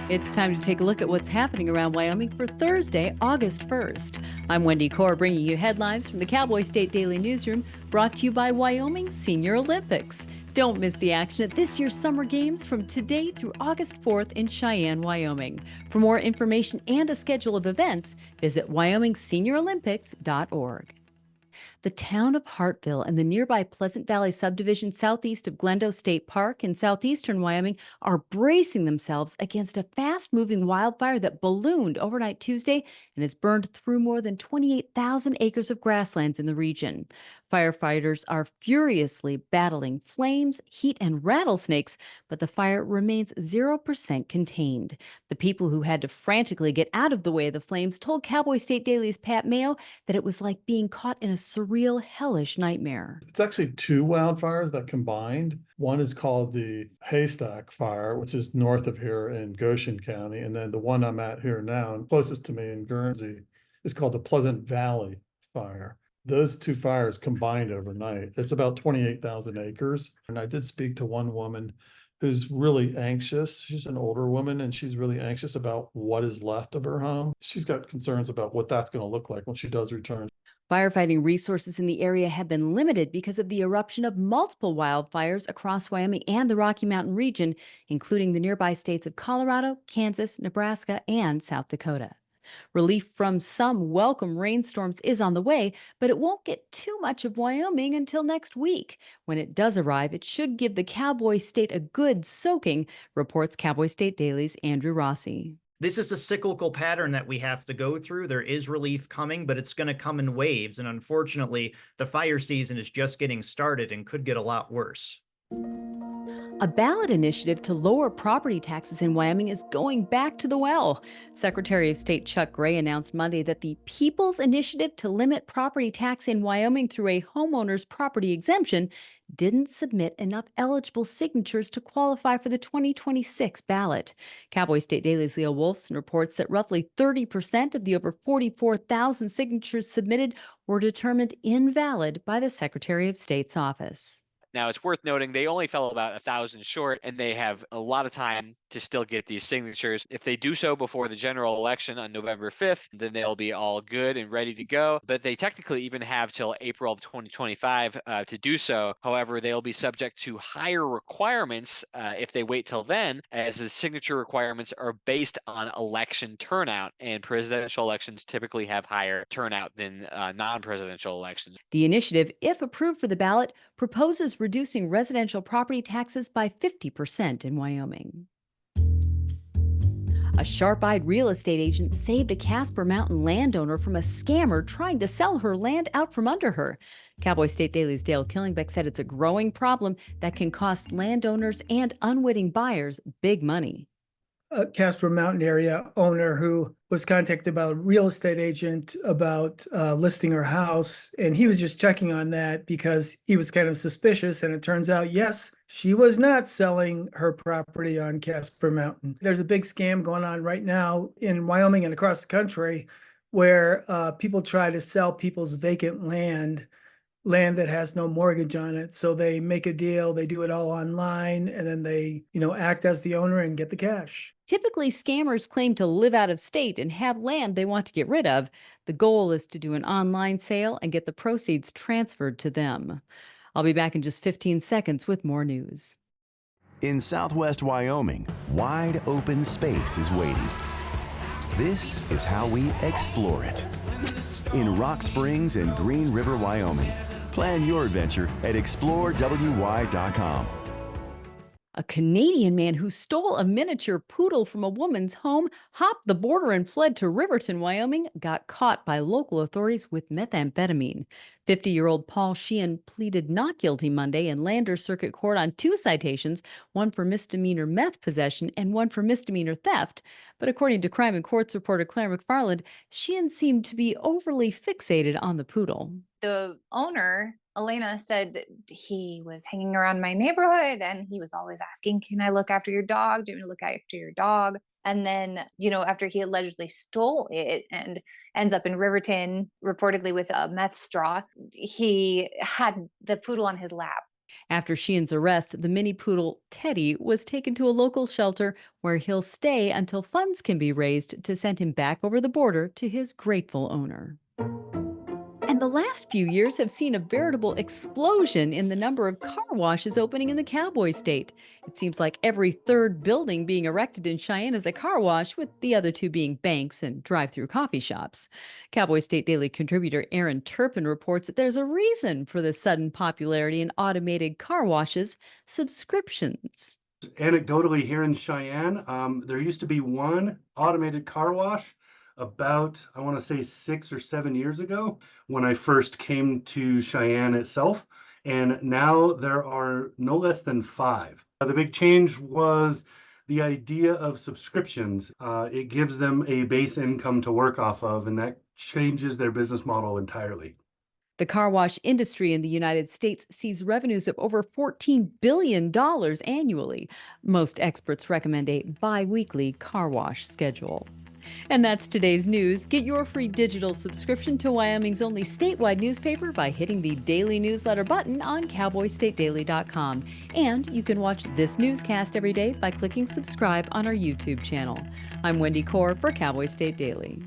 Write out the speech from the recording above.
It's time to take a look at what's happening around Wyoming for Thursday, August 1st. I'm Wendy Corr, bringing you headlines from the Cowboy State Daily newsroom, brought to you by Wyoming Senior Olympics. Don't miss the action at this year's Summer Games from today through August 4th in Cheyenne, Wyoming. For more information and a schedule of events, visit wyomingseniorolympics.org. The town of Hartville and the nearby Pleasant Valley subdivision southeast of Glendo State Park in southeastern Wyoming are bracing themselves against a fast-moving wildfire that ballooned overnight Tuesday and has burned through more than 28,000 acres of grasslands in the region. Firefighters are furiously battling flames, heat, and rattlesnakes, but the fire remains 0% contained. The people who had to frantically get out of the way of the flames told Cowboy State Daily's Pat Mayo that it was like being caught in a surreal, hellish nightmare. It's actually two wildfires that combined. One is called the Haystack Fire, which is north of here in Goshen County. And then the one I'm at here now, and closest to me in Guernsey, is called the Pleasant Valley Fire. Those two fires combined overnight. It's about 28,000 acres. And I did speak to one woman who's really anxious. She's an older woman and she's really anxious about what is left of her home. She's got concerns about what that's going to look like when she does return. Firefighting resources in the area have been limited because of the eruption of multiple wildfires across Wyoming and the Rocky Mountain region, including the nearby states of Colorado, Kansas, Nebraska, and South Dakota. Relief from some welcome rainstorms is on the way, but it won't get too much of Wyoming until next week. When it does arrive, it should give the Cowboy State a good soaking, reports Cowboy State Daily's Andrew Rossi. This is a cyclical pattern that we have to go through. There is relief coming, but it's going to come in waves. And unfortunately, the fire season is just getting started and could get a lot worse. A ballot initiative to lower property taxes in Wyoming is going back to the well. Secretary of State Chuck Gray announced Monday that the People's Initiative to limit property tax in Wyoming through a homeowner's property exemption didn't submit enough eligible signatures to qualify for the 2026 ballot. Cowboy State Daily's Leo Wolfson reports that roughly 30% of the over 44,000 signatures submitted were determined invalid by the Secretary of State's office. Now, it's worth noting they only fell about 1,000 short, and they have a lot of time to still get these signatures. If they do so before the general election on November 5th, then they'll be all good and ready to go. But they technically even have till April of 2025 to do so. However, they'll be subject to higher requirements if they wait till then, as the signature requirements are based on election turnout, and presidential elections typically have higher turnout than non-presidential elections. The initiative, if approved for the ballot, proposes reducing residential property taxes by 50% in Wyoming. A sharp-eyed real estate agent saved a Casper Mountain landowner from a scammer trying to sell her land out from under her. Cowboy State Daily's Dale Killingbeck said it's a growing problem that can cost landowners and unwitting buyers big money. A Casper Mountain area owner who was contacted by a real estate agent about listing her house. And he was just checking on that because he was kind of suspicious. And it turns out, yes, she was not selling her property on Casper Mountain. There's a big scam going on right now in Wyoming and across the country where people try to sell people's vacant land that has no mortgage on it. So they make a deal, they do it all online, and then they, act as the owner and get the cash. Typically, scammers claim to live out of state and have land they want to get rid of. The goal is to do an online sale and get the proceeds transferred to them. I'll be back in just 15 seconds with more news. In southwest Wyoming, wide open space is waiting. This is how we explore it. In Rock Springs and Green River, Wyoming. Plan your adventure at explorewy.com. A Canadian man who stole a miniature poodle from a woman's home, hopped the border and fled to Riverton, Wyoming, got caught by local authorities with methamphetamine. 50-year-old Paul Sheehan pleaded not guilty Monday in Landers Circuit Court on 2 citations, one for misdemeanor meth possession and one for misdemeanor theft. But according to Crime and Courts reporter Claire McFarland, Sheehan seemed to be overly fixated on the poodle. The owner, Elena, said that he was hanging around my neighborhood and he was always asking, can I look after your dog? Do you want me to look after your dog? And then, after he allegedly stole it and ends up in Riverton, reportedly with a meth straw, he had the poodle on his lap. After Sheehan's arrest, the mini poodle Teddy was taken to a local shelter where he'll stay until funds can be raised to send him back over the border to his grateful owner. And the last few years have seen a veritable explosion in the number of car washes opening in the Cowboy State. It seems like every third building being erected in Cheyenne is a car wash, with the other two being banks and drive-through coffee shops. Cowboy State Daily contributor Aaron Turpin reports that there's a reason for the sudden popularity in automated car washes: subscriptions. Anecdotally, here in Cheyenne, there used to be one automated car wash about, I want to say 6 or 7 years ago when I first came to Cheyenne itself. And now there are no less than 5. The big change was the idea of subscriptions. It gives them a base income to work off of, and that changes their business model entirely. The car wash industry in the United States sees revenues of over $14 billion annually. Most experts recommend a bi-weekly car wash schedule. And that's today's news. Get your free digital subscription to Wyoming's only statewide newspaper by hitting the daily newsletter button on cowboystatedaily.com. And you can watch this newscast every day by clicking subscribe on our YouTube channel. I'm Wendy Corr for Cowboy State Daily.